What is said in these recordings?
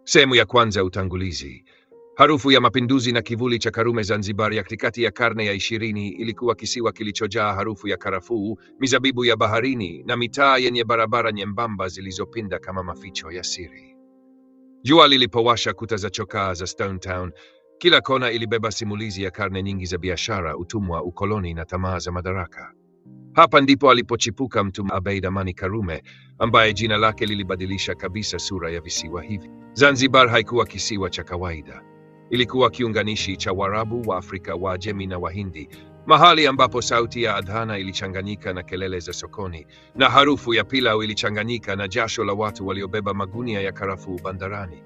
Sehemu ya kwanza: utangulizi. Harufu ya mapinduzi na kivuli cha Karume. Zanzibar ya katikati ya karne ya 20 ilikuwa kisiwa kilichojaa harufu ya karafuu, mizabibu ya baharini na mitaa yenye barabara nyembamba zilizopinda kama maficho ya siri. Jua lilipowasha kuta za chokaa za Stone Town, kila kona ilibeba simulizi ya karne nyingi za biashara, utumwa, ukoloni na tamaa za madaraka. Hapa ndipo alipochipuka mtu Abeid Amani Karume, ambaye jina lake lilibadilisha kabisa sura ya visiwa hivi. Zanzibar haikuwa kisiwa cha kawaida. Ilikuwa kiunganishi cha Waarabu, Waafrika, Waajemi na Wahindi, mahali ambapo sauti ya adhana ilichanganyika na kelele za sokoni, na harufu ya pilau ilichanganyika na jasho la watu waliobeba magunia ya karafuu bandarani.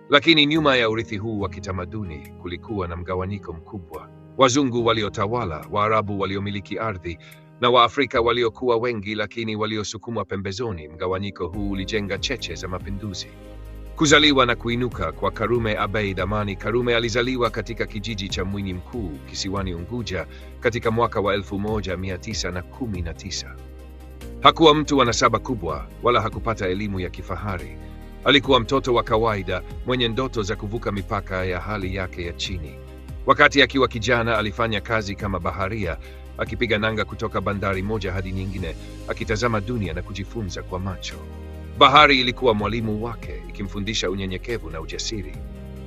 Lakini nyuma ya urithi huu wa kitamaduni kulikuwa na mgawanyiko mkubwa: wazungu waliotawala, Waarabu waliomiliki ardhi na Waafrika waliokuwa wengi lakini waliosukumwa pembezoni. Mgawanyiko huu ulijenga cheche za mapinduzi. Kuzaliwa na kuinuka kwa Karume. Abeid Amani Karume alizaliwa katika kijiji cha Mwinyi Mkuu kisiwani Unguja katika mwaka wa 1919. Hakuwa mtu wa nasaba kubwa wala hakupata elimu ya kifahari. Alikuwa mtoto wa kawaida mwenye ndoto za kuvuka mipaka ya hali yake ya chini. Wakati akiwa kijana alifanya kazi kama baharia, akipiga nanga kutoka bandari moja hadi nyingine, akitazama dunia na kujifunza kwa macho. Bahari ilikuwa mwalimu wake, ikimfundisha unyenyekevu na ujasiri.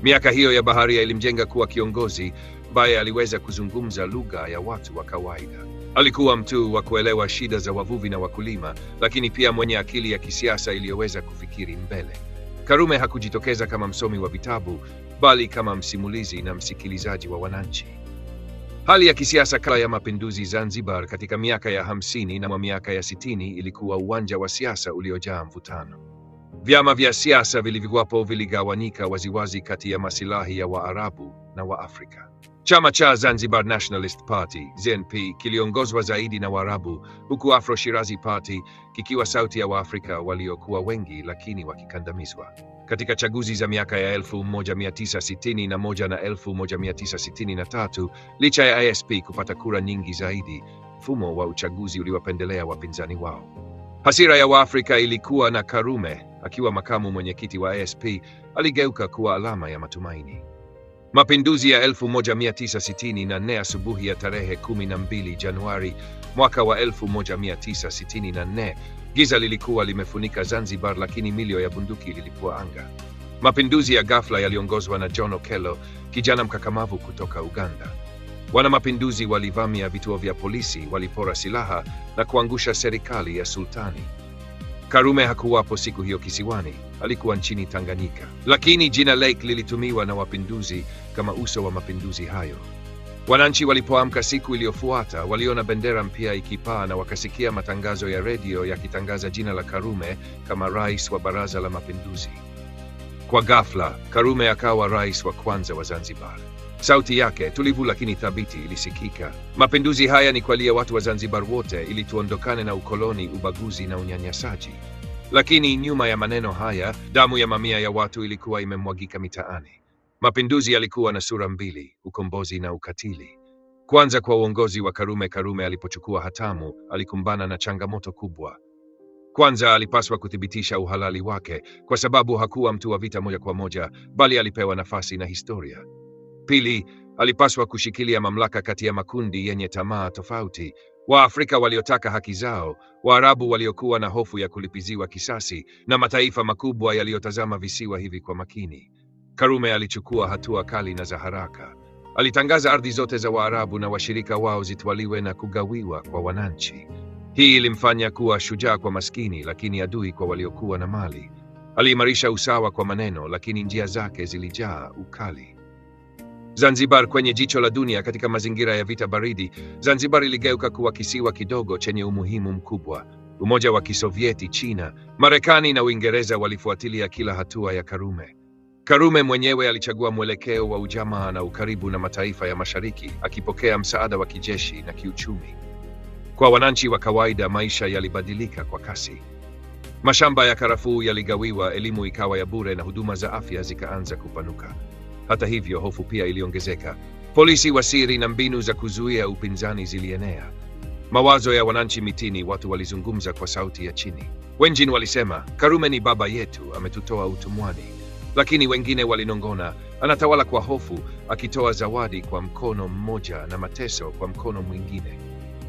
Miaka hiyo ya baharia ilimjenga kuwa kiongozi ambaye aliweza kuzungumza lugha ya watu wa kawaida. Alikuwa mtu wa kuelewa shida za wavuvi na wakulima, lakini pia mwenye akili ya kisiasa iliyoweza kufikiri mbele. Karume hakujitokeza kama msomi wa vitabu, bali kama msimulizi na msikilizaji wa wananchi. Hali ya kisiasa kabla ya mapinduzi Zanzibar katika miaka ya 50 na miaka ya 60 ilikuwa uwanja wa siasa uliojaa mvutano. Vyama vya siasa vilivyokuwapo viligawanyika waziwazi kati ya masilahi ya Waarabu na Waafrika. Chama cha Zanzibar Nationalist Party (ZNP) kiliongozwa zaidi na Waarabu, huku Afro Shirazi Party kikiwa sauti ya Waafrika waliokuwa wengi lakini wakikandamizwa. Katika chaguzi za miaka ya 1961 na 1963, licha ya ISP kupata kura nyingi zaidi, mfumo wa uchaguzi uliwapendelea wapinzani wao. Hasira ya Waafrika ilikuwa, na Karume akiwa makamu mwenyekiti wa ISP aligeuka kuwa alama ya matumaini. Mapinduzi ya 1964 asubuhi ya tarehe 12 Januari mwaka wa 1964, giza lilikuwa limefunika Zanzibar, lakini milio ya bunduki lilipua anga. Mapinduzi ya ghafla yaliongozwa na John Okello, kijana mkakamavu kutoka Uganda. Wana mapinduzi walivamia vituo vya polisi, walipora silaha na kuangusha serikali ya sultani. Karume hakuwapo siku hiyo kisiwani, alikuwa nchini Tanganyika. Lakini jina lake lilitumiwa na wapinduzi kama uso wa mapinduzi hayo. Wananchi walipoamka siku iliyofuata, waliona bendera mpya ikipaa na wakasikia matangazo ya redio yakitangaza jina la Karume kama rais wa Baraza la Mapinduzi. Kwa ghafla, Karume akawa rais wa kwanza wa Zanzibar. Sauti yake tulivu lakini thabiti ilisikika: mapinduzi haya ni kwa ajili ya watu wa Zanzibar wote, ili tuondokane na ukoloni, ubaguzi na unyanyasaji. Lakini nyuma ya maneno haya, damu ya mamia ya watu ilikuwa imemwagika mitaani. Mapinduzi yalikuwa na sura mbili: ukombozi na ukatili. Kwanza, kwa uongozi wa Karume. Karume alipochukua hatamu, alikumbana na changamoto kubwa. Kwanza, alipaswa kuthibitisha uhalali wake, kwa sababu hakuwa mtu wa vita moja kwa moja, bali alipewa nafasi na historia. Pili, alipaswa kushikilia mamlaka kati ya makundi yenye tamaa tofauti: Waafrika waliotaka haki zao, Waarabu waliokuwa na hofu ya kulipiziwa kisasi, na mataifa makubwa yaliyotazama visiwa hivi kwa makini. Karume alichukua hatua kali na za haraka. Alitangaza ardhi zote za Waarabu na washirika wao zitwaliwe na kugawiwa kwa wananchi. Hii ilimfanya kuwa shujaa kwa maskini, lakini adui kwa waliokuwa na mali. Aliimarisha usawa kwa maneno, lakini njia zake zilijaa ukali. Zanzibar kwenye jicho la dunia. Katika mazingira ya vita baridi, Zanzibar iligeuka kuwa kisiwa kidogo chenye umuhimu mkubwa. Umoja wa Kisovieti, China, Marekani na Uingereza walifuatilia kila hatua ya Karume. Karume mwenyewe alichagua mwelekeo wa ujamaa na ukaribu na mataifa ya Mashariki, akipokea msaada wa kijeshi na kiuchumi. Kwa wananchi wa kawaida, maisha yalibadilika kwa kasi. Mashamba ya karafuu yaligawiwa, elimu ikawa ya bure na huduma za afya zikaanza kupanuka. Hata hivyo, hofu pia iliongezeka. Polisi wa siri na mbinu za kuzuia upinzani zilienea. Mawazo ya wananchi mitini, watu walizungumza kwa sauti ya chini. Wengine walisema, Karume ni baba yetu, ametutoa utumwani. Lakini wengine walinong'ona, anatawala kwa hofu, akitoa zawadi kwa mkono mmoja na mateso kwa mkono mwingine.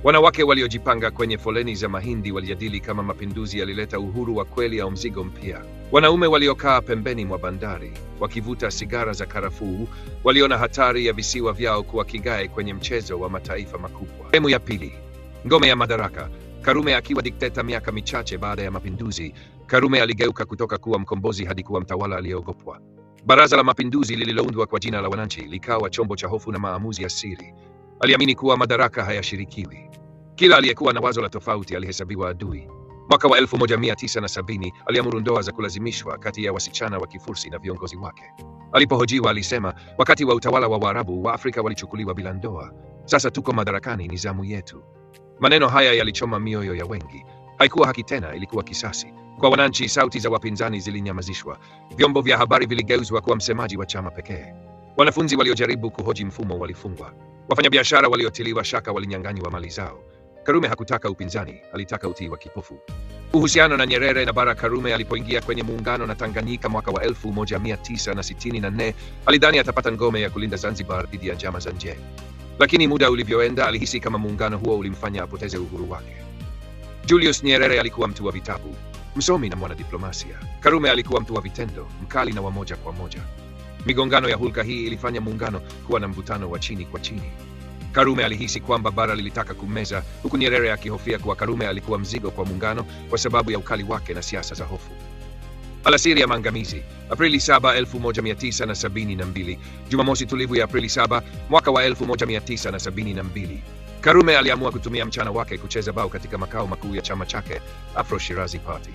Wanawake waliojipanga kwenye foleni za mahindi walijadili kama mapinduzi yalileta uhuru wa kweli au mzigo mpya. Wanaume waliokaa pembeni mwa bandari wakivuta sigara za karafuu waliona hatari ya visiwa vyao kuwa kigae kwenye mchezo wa mataifa makubwa. Sehemu ya pili. Ngome ya madaraka. Karume akiwa dikteta miaka michache baada ya mapinduzi, Karume aligeuka kutoka kuwa mkombozi hadi kuwa mtawala aliyeogopwa. Baraza la Mapinduzi lililoundwa kwa jina la wananchi likawa chombo cha hofu na maamuzi ya siri. Aliamini kuwa madaraka hayashirikiwi. Kila aliyekuwa na wazo la tofauti alihesabiwa adui. Mwaka wa 1970 aliamuru ndoa za kulazimishwa kati ya wasichana wa Kifursi na viongozi wake. Alipohojiwa alisema, wakati wa utawala wa Waarabu, Waafrika walichukuliwa bila ndoa. Sasa tuko madarakani, ni zamu yetu. Maneno haya yalichoma mioyo ya wengi. Haikuwa haki tena, ilikuwa kisasi. Kwa wananchi, sauti za wapinzani zilinyamazishwa. Vyombo vya habari viligeuzwa kuwa msemaji wa chama pekee. Wanafunzi waliojaribu kuhoji mfumo walifungwa. Wafanyabiashara waliotiliwa shaka walinyang'anywa mali zao. Karume hakutaka upinzani, alitaka utii wa kipofu. Uhusiano na Nyerere na bara. Karume alipoingia kwenye muungano na Tanganyika mwaka wa 1964, alidhani atapata ngome ya kulinda Zanzibar dhidi ya njama za nje. Lakini muda ulivyoenda, alihisi kama muungano huo ulimfanya apoteze uhuru wake. Julius Nyerere alikuwa mtu wa vitabu, msomi na mwanadiplomasia. Karume alikuwa mtu wa vitendo, mkali na wa moja kwa moja. Migongano ya hulka hii ilifanya muungano kuwa na mvutano wa chini kwa chini. Karume alihisi kwamba bara lilitaka kummeza, huku Nyerere akihofia kuwa Karume alikuwa mzigo kwa muungano kwa sababu ya ukali wake na siasa za hofu. Alasiri ya maangamizi. Aprili 7, 1972. Jumamosi tulivu ya Aprili 7, mwaka wa 1972. Karume aliamua kutumia mchana wake kucheza bao katika makao makuu ya chama chake, Afro Shirazi Party.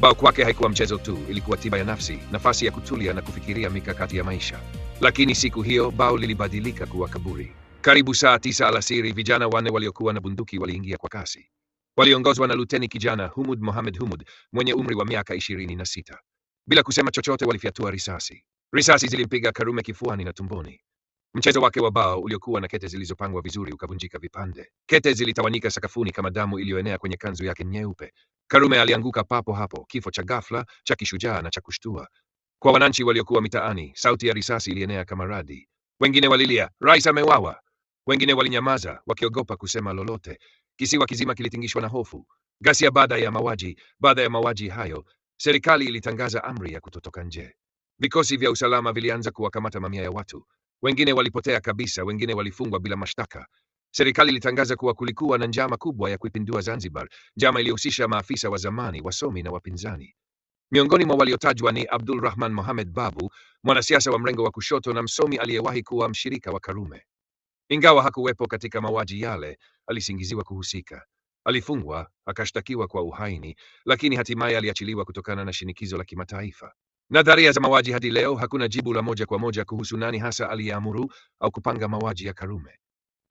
Bao kwake haikuwa mchezo tu, ilikuwa tiba ya nafsi, nafasi ya kutulia na kufikiria mikakati ya maisha. Lakini siku hiyo bao lilibadilika kuwa kaburi. Karibu saa 9 alasiri, vijana wanne waliokuwa na bunduki waliingia kwa kasi. Waliongozwa na luteni kijana Humud Mohamed Humud mwenye umri wa miaka 26. Bila kusema chochote walifyatua risasi. Risasi zilimpiga Karume kifuani na tumboni. Mchezo wake wa bao uliokuwa na kete zilizopangwa vizuri ukavunjika vipande. Kete zilitawanyika sakafuni kama damu iliyoenea kwenye kanzu yake nyeupe. Karume alianguka papo hapo, kifo cha ghafla, cha kishujaa na cha kushtua. Kwa wananchi waliokuwa mitaani, sauti ya risasi ilienea kama radi. Wengine walilia, rais ameuawa. Wengine walinyamaza, wakiogopa kusema lolote. Kisiwa kizima kilitingishwa na hofu. Ghasia baada ya mauaji. Baada ya mauaji hayo, serikali ilitangaza amri ya kutotoka nje. Vikosi vya usalama vilianza kuwakamata mamia ya watu. Wengine walipotea kabisa, wengine walifungwa bila mashtaka. Serikali ilitangaza kuwa kulikuwa na njama kubwa ya kuipindua Zanzibar, njama iliyohusisha maafisa wa zamani, wasomi na wapinzani. Miongoni mwa waliotajwa ni Abdul Rahman Mohamed Babu, mwanasiasa wa mrengo wa kushoto na msomi aliyewahi kuwa mshirika wa Karume. Ingawa hakuwepo katika mauaji yale, alisingiziwa kuhusika. Alifungwa, akashtakiwa kwa uhaini, lakini hatimaye aliachiliwa kutokana na shinikizo la kimataifa. Nadharia za mauaji hadi leo, hakuna jibu la moja kwa moja kuhusu nani hasa aliyeamuru au kupanga mauaji ya Karume.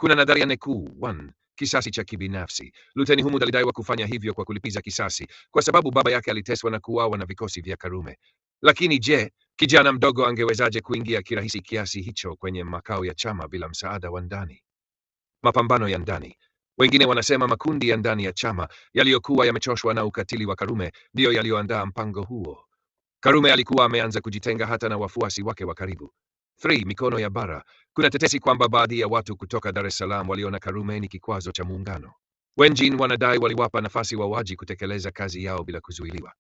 Kuna nadharia nne kuu. 1. Kisasi cha kibinafsi. Luteni Humud alidaiwa kufanya hivyo kwa kulipiza kisasi, kwa sababu baba yake aliteswa na kuuawa na vikosi vya Karume. Lakini je, kijana mdogo angewezaje kuingia kirahisi kiasi hicho kwenye makao ya chama bila msaada wa ndani? Mapambano ya ndani. Wengine wanasema makundi ya ndani ya chama yaliyokuwa yamechoshwa na ukatili wa Karume ndiyo yaliyoandaa mpango huo. Karume alikuwa ameanza kujitenga hata na wafuasi wake wa karibu. 3. Mikono ya bara. Kuna tetesi kwamba baadhi ya watu kutoka Dar es Salaam waliona Karume ni kikwazo cha muungano. Wengine wanadai waliwapa nafasi wauaji kutekeleza kazi yao bila kuzuiliwa.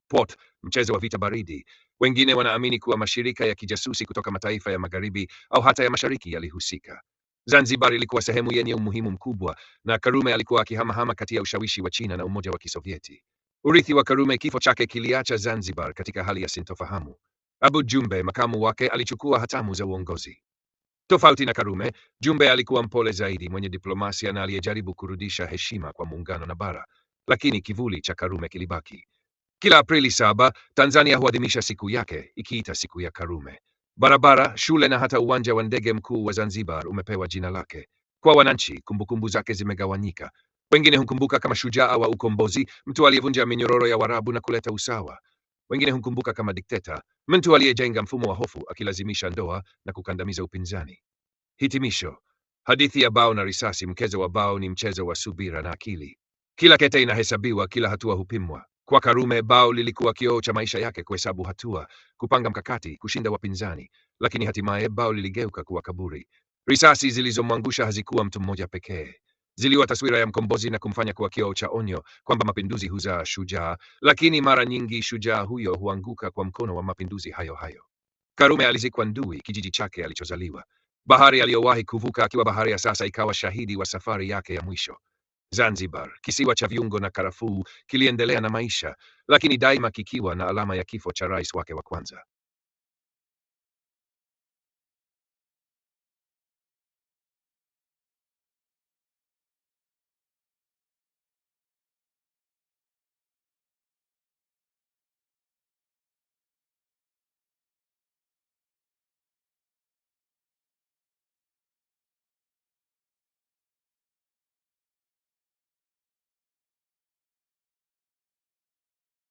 Port, mchezo wa vita baridi. Wengine wanaamini kuwa mashirika ya kijasusi kutoka mataifa ya magharibi au hata ya mashariki yalihusika. Zanzibar ilikuwa sehemu yenye umuhimu mkubwa, na Karume alikuwa akihamahama kati ya ushawishi wa China na Umoja wa Kisovieti. Urithi wa Karume. Kifo chake kiliacha Zanzibar katika hali ya sintofahamu. Abu Jumbe, makamu wake, alichukua hatamu za uongozi. Tofauti na Karume, Jumbe alikuwa mpole zaidi, mwenye diplomasia na aliyejaribu kurudisha heshima kwa muungano na bara. Lakini kivuli cha Karume kilibaki. Kila Aprili 7, Tanzania huadhimisha siku yake, ikiita siku ya Karume. Barabara, shule na hata uwanja wa ndege mkuu wa Zanzibar umepewa jina lake. Kwa wananchi, kumbukumbu zake zimegawanyika. Wengine humkumbuka kama shujaa wa ukombozi, mtu aliyevunja minyororo ya Waarabu na kuleta usawa. Wengine humkumbuka kama dikteta, mtu aliyejenga mfumo wa hofu, akilazimisha ndoa na kukandamiza upinzani. Hitimisho. Hadithi ya bao na risasi. Mchezo wa bao ni mchezo wa subira na akili. Kila kete inahesabiwa, kila hatua hupimwa. Kwa Karume, bao lilikuwa kioo cha maisha yake: kuhesabu hatua, kupanga mkakati, kushinda wapinzani. Lakini hatimaye bao liligeuka kuwa kaburi. Risasi zilizomwangusha hazikuwa mtu mmoja pekee. Ziliwa taswira ya mkombozi na kumfanya kuwa kioo cha onyo kwamba mapinduzi huzaa shujaa, lakini mara nyingi shujaa huyo huanguka kwa mkono wa mapinduzi hayo hayo. Karume alizikwa Ndui, kijiji chake alichozaliwa. Bahari aliyowahi kuvuka akiwa bahari ya sasa ikawa shahidi wa safari yake ya mwisho. Zanzibar, kisiwa cha viungo na karafuu, kiliendelea na maisha, lakini daima kikiwa na alama ya kifo cha rais wake wa kwanza.